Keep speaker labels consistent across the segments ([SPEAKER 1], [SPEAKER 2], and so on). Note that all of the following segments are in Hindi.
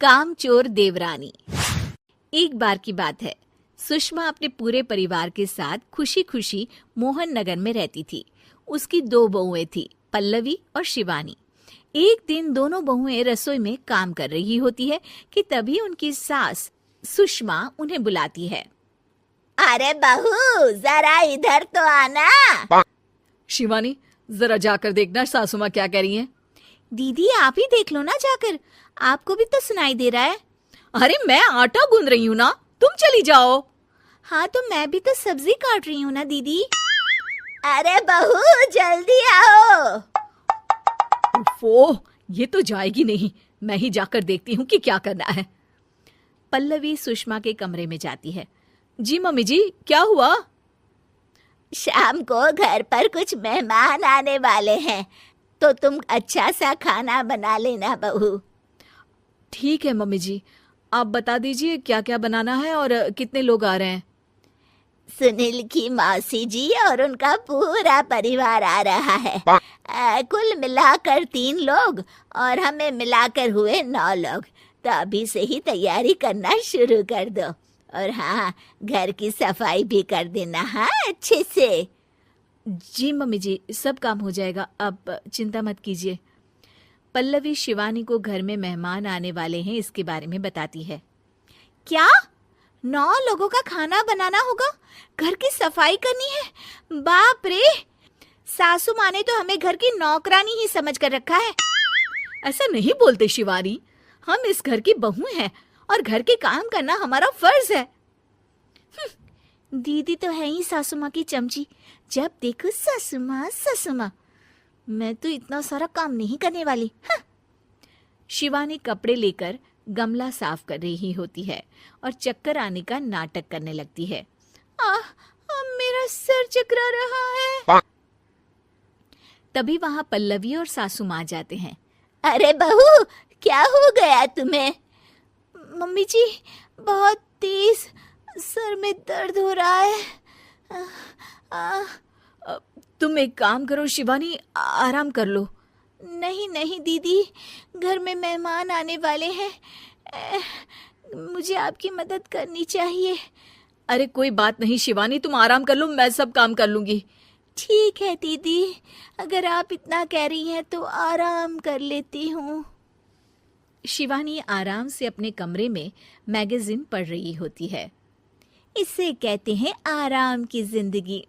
[SPEAKER 1] कामचोर देवरानी। एक बार की बात है, सुषमा अपने पूरे परिवार के साथ खुशी खुशी मोहन नगर में रहती थी। उसकी 2 बहुएं थी, पल्लवी और शिवानी। एक दिन दोनों बहुएं रसोई में काम कर रही होती है कि तभी उनकी सास सुषमा उन्हें बुलाती है।
[SPEAKER 2] अरे बहू, जरा इधर तो आना।
[SPEAKER 1] शिवानी, जरा जाकर देखना सासू माँ क्या कह रही हैं।
[SPEAKER 2] दीदी, आप ही देख लो ना जाकर, आपको भी तो सुनाई दे रहा है।
[SPEAKER 1] अरे मैं आटा गूंद रही हूँ ना, तुम चली जाओ।
[SPEAKER 2] हाँ तो मैं भी तो सब्जी काट रही हूँ ना दीदी। अरे बहू, जल्दी आओ।
[SPEAKER 1] ओह, ये तो जाएगी नहीं, मैं ही जाकर देखती हूँ कि क्या करना है। पल्लवी सुषमा के कमरे में जाती है। जी मम्मी जी, क्या हुआ?
[SPEAKER 2] शाम को घर पर कुछ मेहमान आने वाले हैं, तो तुम अच्छा सा खाना बना लेना बहू।
[SPEAKER 1] ठीक है मम्मी जी, आप बता दीजिए क्या क्या बनाना है और कितने लोग आ रहे हैं।
[SPEAKER 2] सुनील की मौसी जी और उनका पूरा परिवार आ रहा है। कुल मिलाकर 3 लोग और हमें मिलाकर हुए 9 लोग। तो अभी से ही तैयारी करना शुरू कर दो। और हाँ, घर की सफाई भी कर देना, हाँ, अच्छे से।
[SPEAKER 1] जी मम्मी जी, सब काम हो जाएगा, आप चिंता मत कीजिए। पल्लवी शिवानी को घर में मेहमान आने वाले हैं इसके बारे में बताती है।
[SPEAKER 2] क्या? 9 लोगों का खाना बनाना होगा, घर की सफाई करनी है? बाप रे, सासू माँ ने तो हमें घर की नौकरानी ही समझ कर रखा है।
[SPEAKER 1] ऐसा नहीं बोलते शिवानी, हम इस घर की बहू हैं और घर के काम करना हमारा फर्ज है।
[SPEAKER 2] दीदी तो है ही सासू माँ की चमची, जब देखो सासू माँ सासू माँ। मैं तो इतना सारा काम नहीं करने वाली।
[SPEAKER 1] शिवानी कपड़े लेकर गमला साफ कर रही होती है और चक्कर आने का नाटक करने लगती है।
[SPEAKER 2] मेरा सिर चकरा रहा है।
[SPEAKER 1] तभी वहां पल्लवी और सासू माँ जाते हैं।
[SPEAKER 2] अरे बहू, क्या हो गया तुम्हें? मम्मी जी, बहुत तेज सर में दर्द हो रहा है।
[SPEAKER 1] तुम एक काम करो शिवानी, आराम कर लो।
[SPEAKER 2] नहीं नहीं दीदी, घर में मेहमान आने वाले हैं, मुझे आपकी मदद करनी चाहिए।
[SPEAKER 1] अरे कोई बात नहीं शिवानी, तुम आराम कर लो, मैं सब काम कर लूंगी।
[SPEAKER 2] ठीक है दीदी, अगर आप इतना कह रही हैं तो आराम कर लेती हूँ।
[SPEAKER 1] शिवानी आराम से अपने कमरे में मैगजीन पढ़ रही होती है।
[SPEAKER 2] इसे कहते हैं आराम की जिंदगी।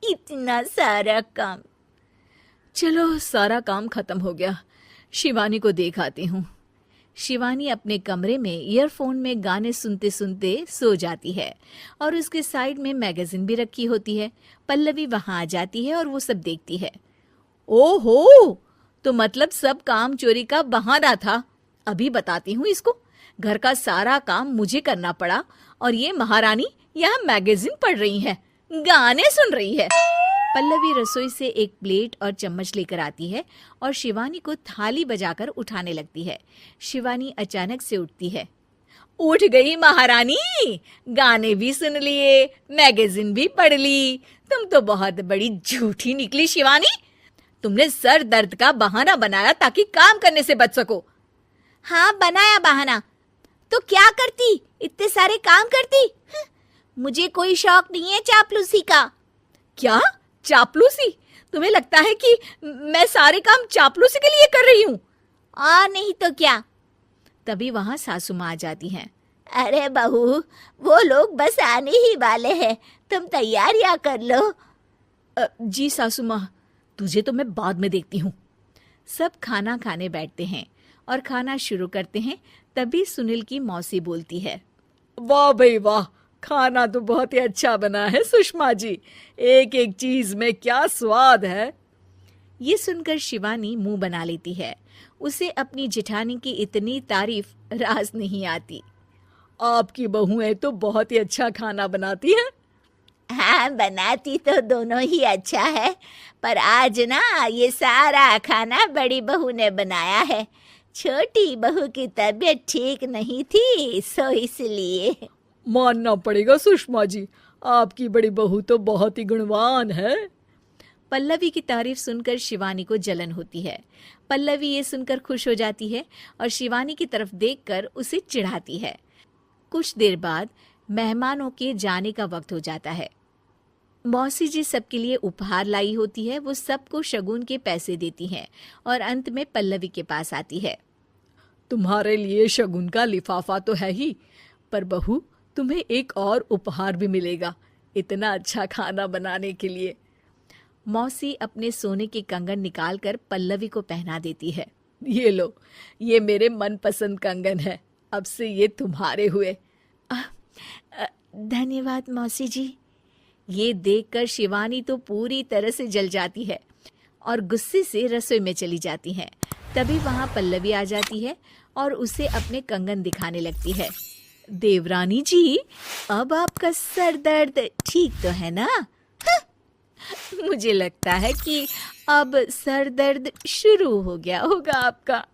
[SPEAKER 2] इतना सारा काम।
[SPEAKER 1] चलो, सारा काम खत्म हो गया, शिवानी को देख आती हूँ। शिवानी अपने कमरे में ईयरफोन में गाने सुनते सुनते सो जाती है और उसके साइड में मैगजीन भी रखी होती है। पल्लवी वहां आ जाती है और वो सब देखती है। ओहो, तो मतलब सब काम चोरी का बहाना था। अभी बताती हूँ इसको। घर का सारा काम मुझे करना पड़ा और ये महारानी यहाँ मैगजीन पढ़ रही है, गाने सुन रही है। पल्लवी रसोई से एक प्लेट और चम्मच लेकर आती है और शिवानी को थाली बजाकर उठाने लगती है। शिवानी अचानक से उठती है। उठ गई महारानी, गाने भी सुन लिए, मैगजीन भी पढ़ ली। तुम तो बहुत बड़ी झूठी निकली शिवानी। तुमने सर दर्द का बहाना बनाया ताकि काम करने से बच सको।
[SPEAKER 2] हाँ, बनाया बहाना, तो क्या करती, इतने सारे काम करती। मुझे कोई शौक नहीं है चापलूसी का।
[SPEAKER 1] क्या चापलूसी? तुम्हें लगता है कि मैं सारे काम चापलूसी के लिए कर रही हूँ?
[SPEAKER 2] नहीं तो क्या।
[SPEAKER 1] तभी वहां सासू माँ आ जाती हैं।
[SPEAKER 2] अरे बहू, वो लोग बस आने ही वाले हैं, तुम तैयारियां कर लो।
[SPEAKER 1] जी सासू माँ, तुझे तो मैं बाद में देखती हूँ। सब खाना खाने बैठते हैं और खाना शुरू करते हैं। तभी सुनील की मौसी बोलती है। वाह भाई वाह, खाना तो बहुत ही अच्छा बना है सुषमा जी, एक एक चीज में क्या स्वाद है। ये सुनकर शिवानी मुंह बना लेती है। उसे अपनी जेठानी की इतनी तारीफ रास नहीं आती। आपकी बहुएं तो बहुत ही अच्छा खाना बनाती हैं।
[SPEAKER 2] हाँ, बनाती तो दोनों ही अच्छा है, पर आज ना ये सारा खाना बड़ी बहू ने बनाया है। छोटी बहू की तबीयत ठीक नहीं थी, सो इसलिए।
[SPEAKER 1] मानना पड़ेगा सुषमा जी, आपकी बड़ी बहू तो बहुत ही गुणवान है। पल्लवी की तारीफ सुनकर शिवानी को जलन होती है। पल्लवी ये सुनकर खुश हो जाती है और शिवानी की तरफ देखकर उसे चिढ़ाती है। कुछ देर बाद मेहमानों के जाने का वक्त हो जाता है। मौसी जी सबके लिए उपहार लाई होती है। वो सबको शगुन के पैसे देती हैं और अंत में पल्लवी के पास आती है।
[SPEAKER 3] तुम्हारे लिए शगुन का लिफाफा तो है ही, पर बहू तुम्हें एक और उपहार भी मिलेगा इतना अच्छा खाना बनाने के लिए।
[SPEAKER 1] मौसी अपने सोने के कंगन निकालकर पल्लवी को पहना देती है।
[SPEAKER 3] ये लो, ये मेरे मनपसंद कंगन है, अब से ये तुम्हारे हुए।
[SPEAKER 2] धन्यवाद मौसी जी।
[SPEAKER 1] ये देखकर शिवानी तो पूरी तरह से जल जाती है और गुस्से से रसोई में चली जाती है। तभी वहां पल्लवी आ जाती है और उसे अपने कंगन दिखाने लगती है। देवरानी जी, अब आपका सर दर्द ठीक तो है ना? मुझे लगता है कि अब सर दर्द शुरू हो गया होगा आपका।